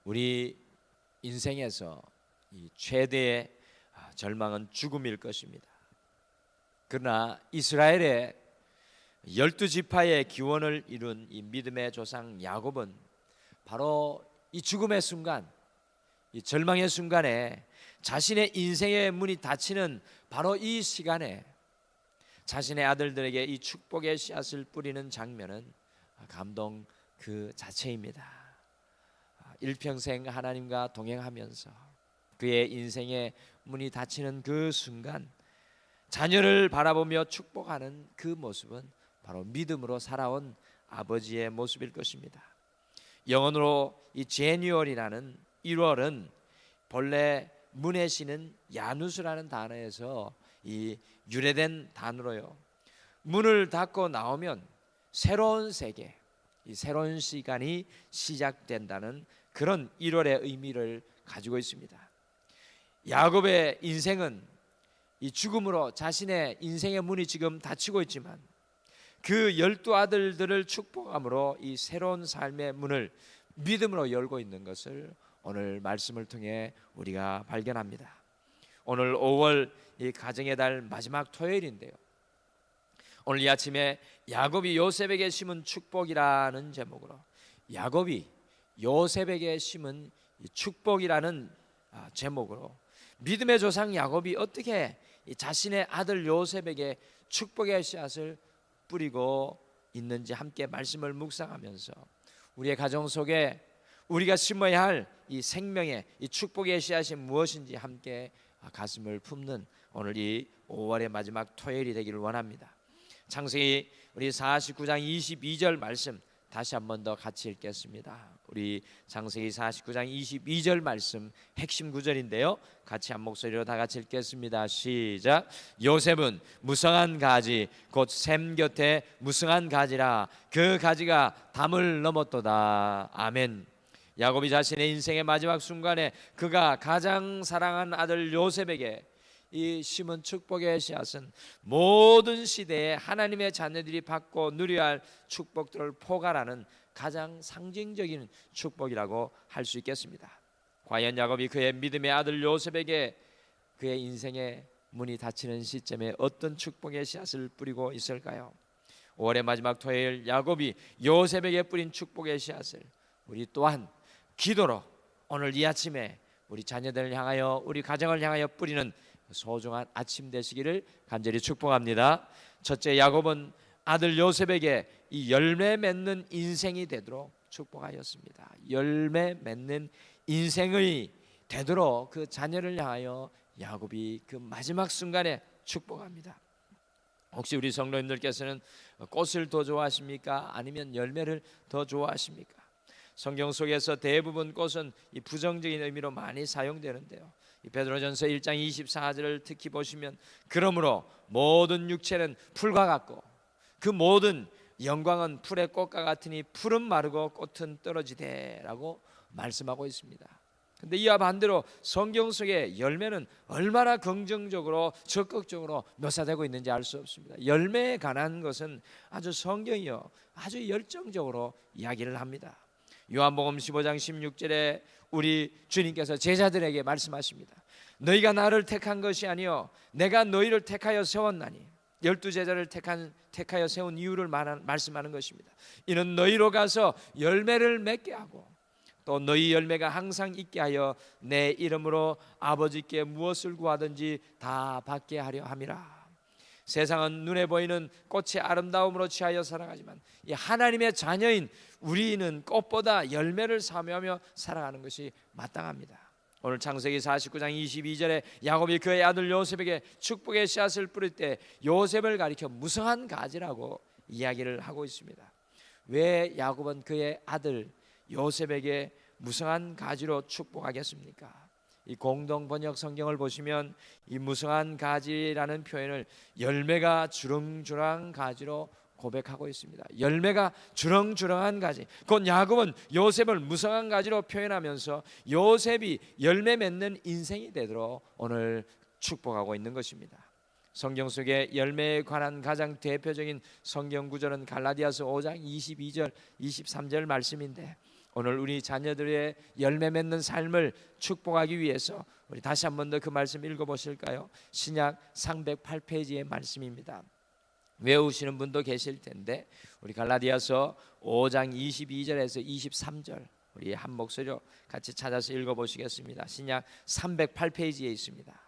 우리 인생에서 이 최대의 절망은 죽음일 것입니다. 그러나 이스라엘의 12지파의 기원을 이룬 이 믿음의 조상 야곱은 바로 이 죽음의 순간, 이 절망의 순간에 자신의 인생의 문이 닫히는 바로 이 시간에 자신의 아들들에게 이 축복의 씨앗을 뿌리는 장면은 감동 그 자체입니다. 일평생 하나님과 동행하면서 그의 인생의 문이 닫히는 그 순간 자녀를 바라보며 축복하는 그 모습은 바로 믿음으로 살아온 아버지의 모습일 것입니다. 영어로 이 제뉴얼이라는 1월은 본래 문에 쉬는 야누스라는 단어에서 이 유래된 단어로요. 문을 닫고 나오면 새로운 세계, 이 새로운 시간이 시작된다는 그런 1월의 의미를 가지고 있습니다. 야곱의 인생은 이 죽음으로 자신의 인생의 문이 지금 닫히고 있지만 그 12아들들을 축복함으로 이 새로운 삶의 문을 믿음으로 열고 있는 것을 오늘 말씀을 통해 우리가 발견합니다. 오늘 5월 이 가정의 달 마지막 토요일인데요. 오늘 이 아침에 야곱이 요셉에게 심은 축복이라는 제목으로 야곱이 요셉에게 심은 축복이라는 제목으로 믿음의 조상 야곱이 어떻게 자신의 아들 요셉에게 축복의 씨앗을 뿌리고 있는지 함께 말씀을 묵상하면서 우리의 가정 속에 우리가 심어야 할 이 생명의 이 축복의 씨앗이 무엇인지 함께 가슴을 품는 오늘 이 5월의 마지막 토요일이 되기를 원합니다. 창세기 우리 49장 22절 말씀 다시 한 번 더 같이 읽겠습니다. 우리 창세기 49장 22절 말씀 핵심 구절인데요. 같이 한 목소리로 다 같이 읽겠습니다. 시작. 요셉은 무성한 가지 곧 샘 곁에 무성한 가지라 그 가지가 담을 넘었도다. 아멘. 야곱이 자신의 인생의 마지막 순간에 그가 가장 사랑한 아들 요셉에게 이 심은 축복의 씨앗은 모든 시대에 하나님의 자녀들이 받고 누려야 할 축복들을 포괄하는 가장 상징적인 축복이라고 할 수 있겠습니다. 과연 야곱이 그의 믿음의 아들 요셉에게 그의 인생의 문이 닫히는 시점에 어떤 축복의 씨앗을 뿌리고 있을까요? 5월의 마지막 토요일 야곱이 요셉에게 뿌린 축복의 씨앗을 우리 또한 기도로 오늘 이 아침에 우리 자녀들을 향하여 우리 가정을 향하여 뿌리는 소중한 아침 되시기를 간절히 축복합니다. 첫째, 야곱은 아들 요셉에게 이 열매 맺는 인생이 되도록 축복하였습니다. 열매 맺는 인생이 되도록 그 자녀를 향하여 야곱이 그 마지막 순간에 축복합니다. 혹시 우리 성도님들께서는 꽃을 더 좋아하십니까? 아니면 열매를 더 좋아하십니까? 성경 속에서 대부분 꽃은 이 부정적인 의미로 많이 사용되는데요. 이 베드로전서 1장 24절을 특히 보시면 그러므로 모든 육체는 풀과 같고 그 모든 영광은 풀의 꽃과 같으니 풀은 마르고 꽃은 떨어지되라고 말씀하고 있습니다. 근데 이와 반대로 성경 속의 열매는 얼마나 긍정적으로 적극적으로 묘사되고 있는지 알 수 없습니다. 열매에 관한 것은 아주 성경이요 아주 열정적으로 이야기를 합니다. 요한복음 15장 16절에 우리 주님께서 제자들에게 말씀하십니다. 너희가 나를 택한 것이 아니요 내가 너희를 택하여 세웠나니 12제자를 택하여 세운 이유를 말씀하는 것입니다. 이는 너희로 가서 열매를 맺게 하고 또 너희 열매가 항상 있게 하여 내 이름으로 아버지께 무엇을 구하든지 다 받게 하려 함이라. 세상은 눈에 보이는 꽃의 아름다움으로 취하여 살아가지만 이 하나님의 자녀인 우리는 꽃보다 열매를 사모하며 살아가는 것이 마땅합니다. 오늘 창세기 49장 22절에 야곱이 그의 아들 요셉에게 축복의 씨앗을 뿌릴 때 요셉을 가리켜 무성한 가지라고 이야기를 하고 있습니다. 왜 야곱은 그의 아들 요셉에게 무성한 가지로 축복하겠습니까? 이 공동 번역 성경을 보시면 이 무성한 가지라는 표현을 열매가 주렁주렁한 가지로 고백하고 있습니다. 열매가 주렁주렁한 가지. 곧 야곱은 요셉을 무성한 가지로 표현하면서 요셉이 열매 맺는 인생이 되도록 오늘 축복하고 있는 것입니다. 성경 속에 열매에 관한 가장 대표적인 성경 구절은 갈라디아서 5장 22절 23절 말씀인데 오늘 우리 자녀들의 열매 맺는 삶을 축복하기 위해서 우리 다시 한 번 더 그 말씀 읽어보실까요? 신약 308페이지의 말씀입니다. 외우시는 분도 계실 텐데 우리 갈라디아서 5장 22절에서 23절 우리 한 목소리로 같이 찾아서 읽어보시겠습니다. 신약 308페이지에 있습니다.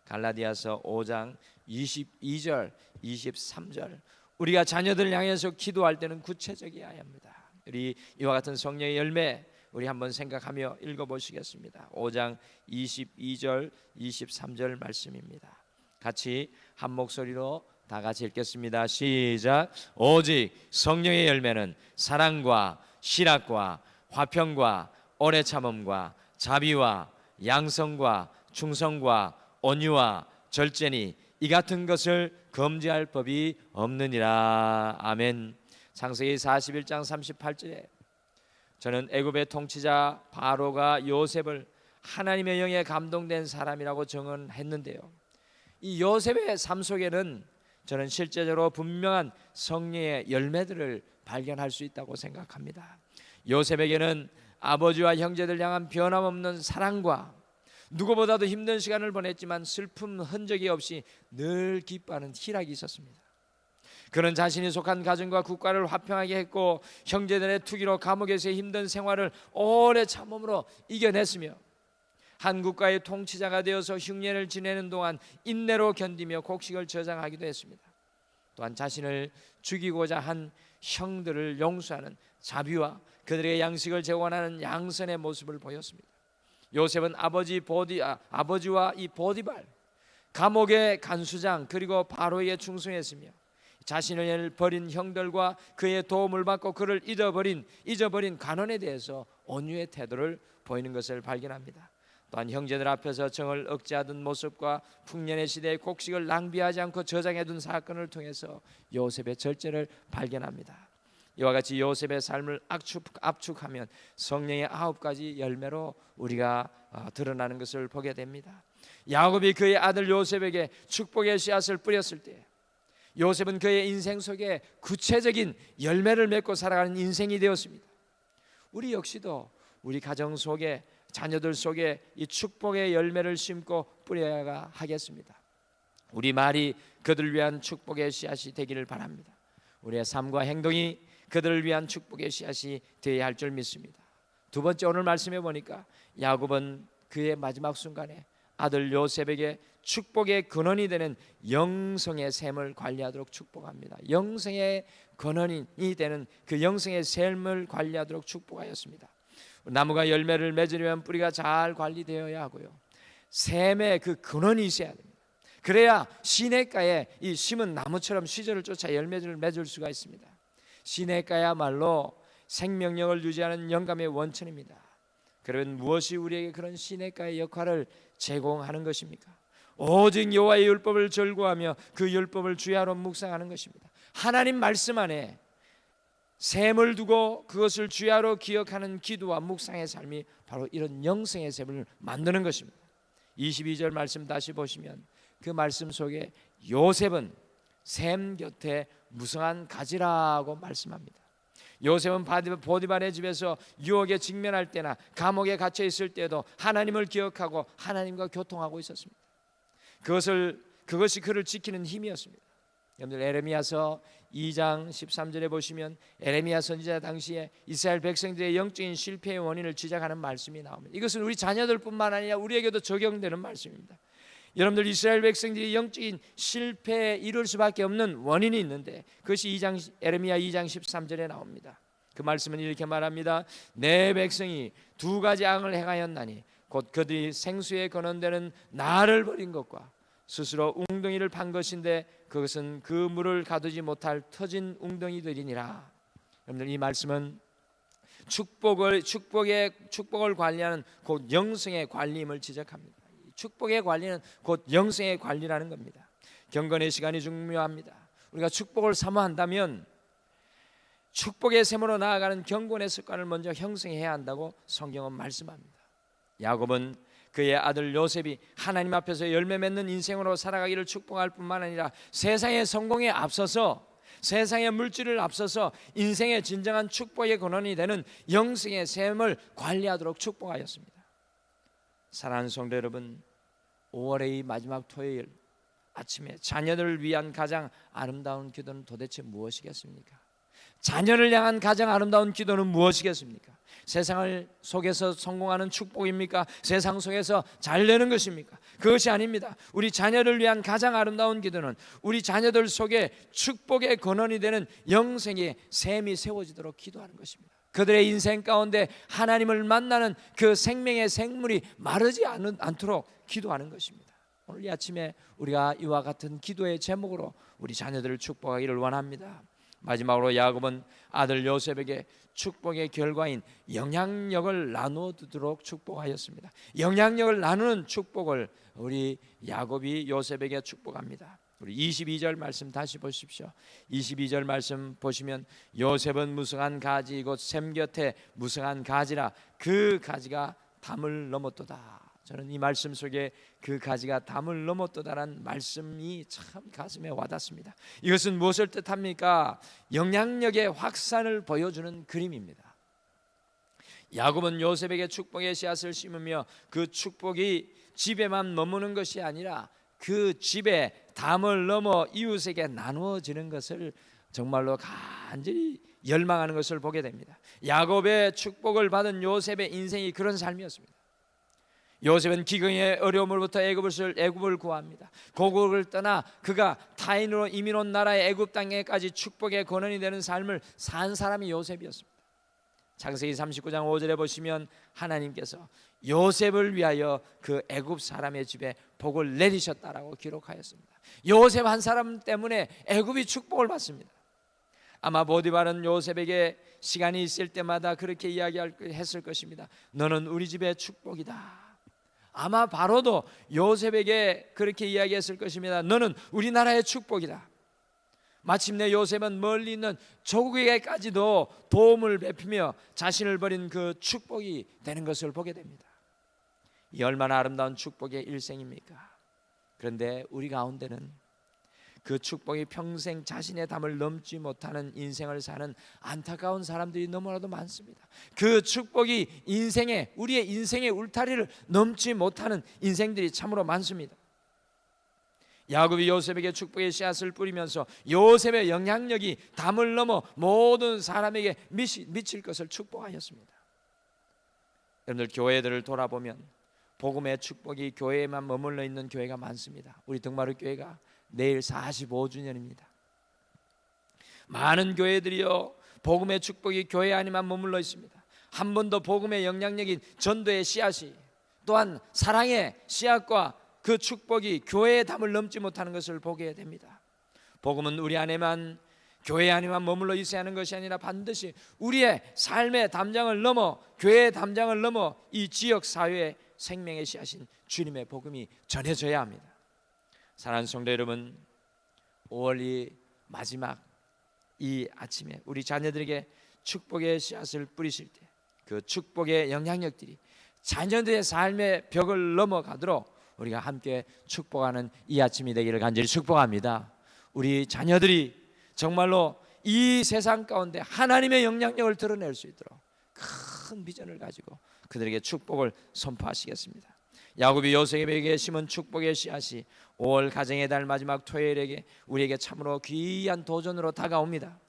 갈라디아서 5장 22절 23절. 우리가 자녀들을 향해서 기도할 때는 구체적이어야 합니다. 우리 이와 같은 성령의 열매 우리 한번 생각하며 읽어보시겠습니다. 5장 22절 23절 말씀입니다. 같이 한 목소리로 다 같이 읽겠습니다. 시작. 오직 성령의 열매는 사랑과 실학과 화평과 오래 참음과 자비와 양성과 충성과 온유와 절제니 이 같은 것을 금지할 법이 없느니라. 아멘. 창세기 41장 38절에 저는 애굽의 통치자 바로가 요셉을 하나님의 영에 감동된 사람이라고 증언했는데요, 이 요셉의 삶 속에는 저는 실제적으로 분명한 성령의 열매들을 발견할 수 있다고 생각합니다. 요셉에게는 아버지와 형제들 향한 변함없는 사랑과 누구보다도 힘든 시간을 보냈지만 슬픔 흔적이 없이 늘 기뻐하는 희락이 있었습니다. 그는 자신이 속한 가정과 국가를 화평하게 했고 형제들의 투기로 감옥에서의 힘든 생활을 오래 참음으로 이겨냈으며 한 국가의 통치자가 되어서 흉년을 지내는 동안 인내로 견디며 곡식을 저장하기도 했습니다. 또한 자신을 죽이고자 한 형들을 용서하는 자비와 그들에게 양식을 제공하는 양선의 모습을 보였습니다. 요셉은 아버지와 이 보디발 감옥의 간수장 그리고 바로에게 충성했으며 자신을 버린 형들과 그의 도움을 받고 그를 잊어버린 간원에 대해서 온유의 태도를 보이는 것을 발견합니다. 또한 형제들 앞에서 정을 억제하던 모습과 풍년의 시대에 곡식을 낭비하지 않고 저장해둔 사건을 통해서 요셉의 절제를 발견합니다. 이와 같이 요셉의 삶을 압축하면 성령의 9가지 열매로 우리가 드러나는 것을 보게 됩니다. 야곱이 그의 아들 요셉에게 축복의 씨앗을 뿌렸을 때 요셉은 그의 인생 속에 구체적인 열매를 맺고 살아가는 인생이 되었습니다. 우리 역시도 우리 가정 속에 자녀들 속에 이 축복의 열매를 심고 뿌려야 하겠습니다. 우리 말이 그들을 위한 축복의 씨앗이 되기를 바랍니다. 우리의 삶과 행동이 그들을 위한 축복의 씨앗이 되어야 할 줄 믿습니다. 두 번째, 오늘 말씀해 보니까 야곱은 그의 마지막 순간에 아들 요셉에게 축복의 근원이 되는 영성의 샘을 관리하도록 축복합니다. 영성의 근원이 되는 그 영성의 샘을 관리하도록 축복하였습니다. 나무가 열매를 맺으려면 뿌리가 잘 관리되어야 하고요, 샘의 그 근원이 있어야 됩니다. 그래야 시냇가에 이 심은 나무처럼 시절을 쫓아 열매를 맺을 수가 있습니다. 시냇가야말로 생명력을 유지하는 영감의 원천입니다. 그러면 무엇이 우리에게 그런 시냇가의 역할을 제공하는 것입니까? 오직 여호와의 율법을 절구하며 그 율법을 주야로 묵상하는 것입니다. 하나님 말씀 안에 샘을 두고 그것을 주야로 기억하는 기도와 묵상의 삶이 바로 이런 영성의 샘을 만드는 것입니다. 22절 말씀 다시 보시면 그 말씀 속에 요셉은 샘 곁에 무성한 가지라고 말씀합니다. 요셉은 보디발의 집에서 유혹에 직면할 때나 감옥에 갇혀 있을 때도 하나님을 기억하고 하나님과 교통하고 있었습니다. 그것이 그를 지키는 힘이었습니다. 여러분들 에레미야서 2장 13절에 보시면 에레미야 선지자 당시에 이스라엘 백성들의 영적인 실패의 원인을 지적하는 말씀이 나옵니다. 이것은 우리 자녀들뿐만 아니라 우리에게도 적용되는 말씀입니다. 여러분들 이스라엘 백성들이 영적인 실패에 이를 수밖에 없는 원인이 있는데 그것이 에레미야 2장 13절에 나옵니다. 그 말씀은 이렇게 말합니다. 내 백성이 2가지 앙을 행하였나니 곧 그들이 생수에 거론되는 나를 버린 것과 스스로 웅덩이를 판 것인데 그것은 그 물을 가두지 못할 터진 웅덩이들이니라. 여러분들 이 말씀은 축복을 관리하는 곧 영성의 관리임을 지적합니다. 축복의 관리는 곧 영성의 관리라는 겁니다. 경건의 시간이 중요합니다. 우리가 축복을 사모한다면 축복의 샘으로 나아가는 경건의 습관을 먼저 형성해야 한다고 성경은 말씀합니다. 야곱은 그의 아들 요셉이 하나님 앞에서 열매 맺는 인생으로 살아가기를 축복할 뿐만 아니라 세상의 성공에 앞서서 세상의 물질을 앞서서 인생의 진정한 축복의 근원이 되는 영생의 샘을 관리하도록 축복하였습니다. 사랑하는 성도 여러분, 5월의 이 마지막 토요일 아침에 자녀들을 위한 가장 아름다운 기도는 도대체 무엇이겠습니까? 자녀를 향한 가장 아름다운 기도는 무엇이겠습니까? 세상을 속에서 성공하는 축복입니까? 세상 속에서 잘 되는 것입니까? 그것이 아닙니다. 우리 자녀를 위한 가장 아름다운 기도는 우리 자녀들 속에 축복의 근원이 되는 영생의 샘이 세워지도록 기도하는 것입니다. 그들의 인생 가운데 하나님을 만나는 그 생명의 생물이 마르지 않도록 기도하는 것입니다. 오늘 이 아침에 우리가 이와 같은 기도의 제목으로 우리 자녀들을 축복하기를 원합니다. 마지막으로 야곱은 아들 요셉에게 축복의 결과인 영향력을 나누어 두도록 축복하였습니다. 영향력을 나누는 축복을 우리 야곱이 요셉에게 축복합니다. 우리 22절 말씀 다시 보십시오. 22절 말씀 보시면 요셉은 무성한 가지 곧 샘 곁에 무성한 가지라 그 가지가 담을 넘었도다. 저는 이 말씀 속에 그 가지가 담을 넘었도다라는 말씀이 참 가슴에 와닿습니다. 이것은 무엇을 뜻합니까? 영향력의 확산을 보여주는 그림입니다. 야곱은 요셉에게 축복의 씨앗을 심으며 그 축복이 집에만 머무는 것이 아니라 그 집에 담을 넘어 이웃에게 나누어지는 것을 정말로 간절히 열망하는 것을 보게 됩니다. 야곱의 축복을 받은 요셉의 인생이 그런 삶이었습니다. 요셉은 기근의 어려움으로부터 애굽을 구합니다. 고국을 떠나 그가 타인으로 이민 온 나라의 애굽 땅에까지 축복의 근원이 되는 삶을 산 사람이 요셉이었습니다. 창세기 39장 5절에 보시면 하나님께서 요셉을 위하여 그 애굽 사람의 집에 복을 내리셨다라고 기록하였습니다. 요셉 한 사람 때문에 애굽이 축복을 받습니다. 아마 보디발은 요셉에게 시간이 있을 때마다 그렇게 이야기했을 것입니다. 너는 우리 집의 축복이다. 아마 바로도 요셉에게 그렇게 이야기했을 것입니다. 너는 우리나라의 축복이다. 마침내 요셉은 멀리 있는 조국에게까지도 도움을 베푸며 자신을 버린 그 축복이 되는 것을 보게 됩니다. 이 얼마나 아름다운 축복의 일생입니까? 그런데 우리 가운데는 그 축복이 평생 자신의 담을 넘지 못하는 인생을 사는 안타까운 사람들이 너무나도 많습니다. 그 축복이 우리의 인생의 울타리를 넘지 못하는 인생들이 참으로 많습니다. 야곱이 요셉에게 축복의 씨앗을 뿌리면서 요셉의 영향력이 담을 넘어 모든 사람에게 미칠 것을 축복하였습니다. 여러분들 교회들을 돌아보면 복음의 축복이 교회에만 머물러 있는 교회가 많습니다. 우리 등마루 교회가 내일 45주년입니다. 많은 교회들이요 복음의 축복이 교회 안에만 머물러 있습니다. 한 번도 복음의 영향력인 전도의 씨앗이 또한 사랑의 씨앗과 그 축복이 교회의 담을 넘지 못하는 것을 보게 됩니다. 복음은 우리 안에만 교회 안에만 머물러 있어야 하는 것이 아니라 반드시 우리의 삶의 담장을 넘어 교회의 담장을 넘어 이 지역 사회의 생명의 씨앗인 주님의 복음이 전해져야 합니다. 사랑하는 성도 여러분, 5월 이 마지막 이 아침에 우리 자녀들에게 축복의 씨앗을 뿌리실 때 그 축복의 영향력들이 자녀들의 삶의 벽을 넘어가도록 우리가 함께 축복하는 이 아침이 되기를 간절히 축복합니다. 우리 자녀들이 정말로 이 세상 가운데 하나님의 영향력을 드러낼 수 있도록 큰 비전을 가지고 그들에게 축복을 선포하시겠습니다. 야곱이 요셉에게 심은 축복의 씨앗이 5월 가정의 달 마지막 토요일에게 우리에게 참으로 귀한 도전으로 다가옵니다.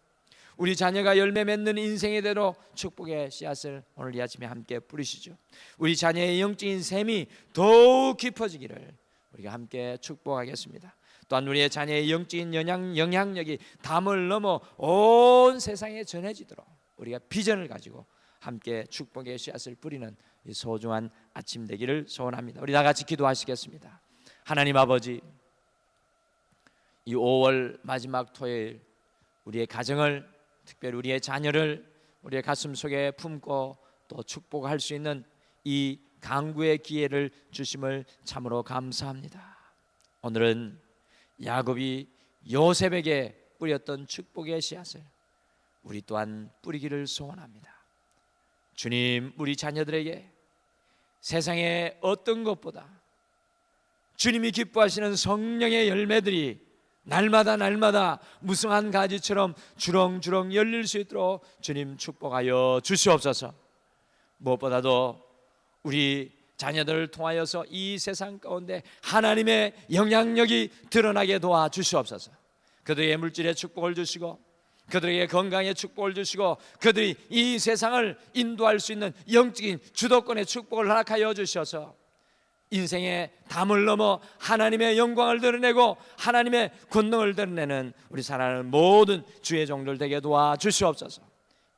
우리 자녀가 열매 맺는 인생의 대로 축복의 씨앗을 오늘 이 아침에 함께 뿌리시죠. 우리 자녀의 영적인 샘이 더욱 깊어지기를 우리가 함께 축복하겠습니다. 또한 우리의 자녀의 영적인 영향력이 담을 넘어 온 세상에 전해지도록 우리가 비전을 가지고 함께 축복의 씨앗을 뿌리는 이 소중한 아침 되기를 소원합니다. 우리 다 같이 기도하시겠습니다. 하나님 아버지, 이 5월 마지막 토요일 우리의 가정을, 특별히 우리의 자녀를 우리의 가슴 속에 품고 또 축복할 수 있는 이 강구의 기회를 주심을 참으로 감사합니다. 오늘은 야곱이 요셉에게 뿌렸던 축복의 씨앗을 우리 또한 뿌리기를 소원합니다. 주님, 우리 자녀들에게 세상의 어떤 것보다 주님이 기뻐하시는 성령의 열매들이 날마다 날마다 무성한 가지처럼 주렁주렁 열릴 수 있도록 주님 축복하여 주시옵소서. 무엇보다도 우리 자녀들을 통하여서 이 세상 가운데 하나님의 영향력이 드러나게 도와주시옵소서. 그들에게 물질의 축복을 주시고, 그들에게 건강의 축복을 주시고, 그들이 이 세상을 인도할 수 있는 영적인 주도권의 축복을 허락하여 주셔서 인생의 담을 넘어 하나님의 영광을 드러내고 하나님의 권능을 드러내는 우리 사랑하는 모든 주의 종들 되게 도와주시옵소서.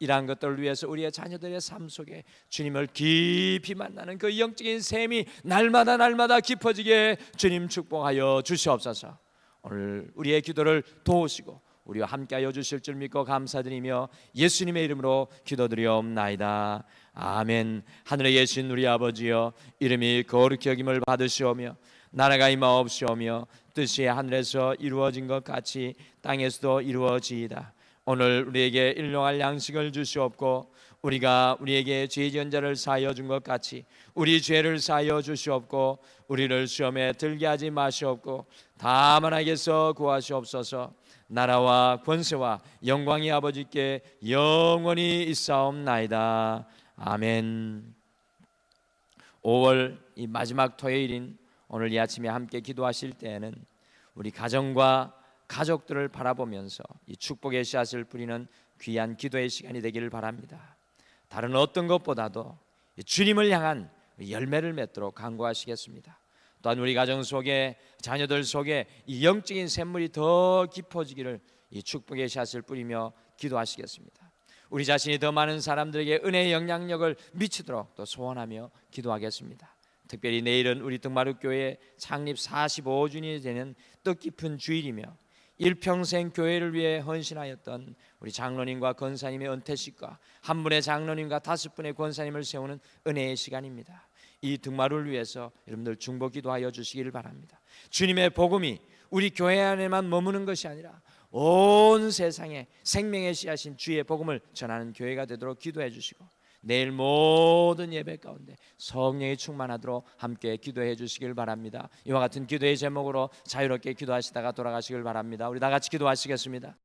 이러한 것들을 위해서 우리의 자녀들의 삶 속에 주님을 깊이 만나는 그 영적인 셈이 날마다 날마다 깊어지게 주님 축복하여 주시옵소서. 오늘 우리의 기도를 도우시고 우리와 함께하여 주실 줄 믿고 감사드리며 예수님의 이름으로 기도드리옵나이다. 아멘. 하늘에 계신 우리 아버지여, 이름이 거룩히 여김을 받으시오며 나라가 임하옵시오며 뜻이 하늘에서 이루어진 것 같이 땅에서도 이루어지이다. 오늘 우리에게 일용할 양식을 주시옵고 우리가 우리에게 죄 지은 자를 사하여 준 것 같이 우리 죄를 사하여 주시옵고 우리를 시험에 들게 하지 마시옵고 다만 악에서 구하시옵소서. 나라와 권세와 영광이 아버지께 영원히 있사옵나이다. 아멘. 5월 이 마지막 토요일인 오늘 이 아침에 함께 기도하실 때에는 우리 가정과 가족들을 바라보면서 이 축복의 씨앗을 뿌리는 귀한 기도의 시간이 되기를 바랍니다. 다른 어떤 것보다도 주님을 향한 열매를 맺도록 간구하시겠습니다. 또한 우리 가정 속에 자녀들 속에 이 영적인 샘물이 더 깊어지기를 이 축복의 씨앗을 뿌리며 기도하시겠습니다. 우리 자신이 더 많은 사람들에게 은혜의 영향력을 미치도록 또 소원하며 기도하겠습니다. 특별히 내일은 우리 등마룻교회 창립 45주년이 되는 뜻깊은 주일이며 일평생 교회를 위해 헌신하였던 우리 장로님과 권사님의 은퇴식과 한 분의 장로님과 5분의 권사님을 세우는 은혜의 시간입니다. 이 등마루를 위해서 여러분들 중보 기도하여 주시기를 바랍니다. 주님의 복음이 우리 교회 안에만 머무는 것이 아니라 온 세상에 생명의 씨앗인 주의 복음을 전하는 교회가 되도록 기도해 주시고 내일 모든 예배 가운데 성령이 충만하도록 함께 기도해 주시길 바랍니다. 이와 같은 기도의 제목으로 자유롭게 기도하시다가 돌아가시길 바랍니다. 우리 다 같이 기도하시겠습니다.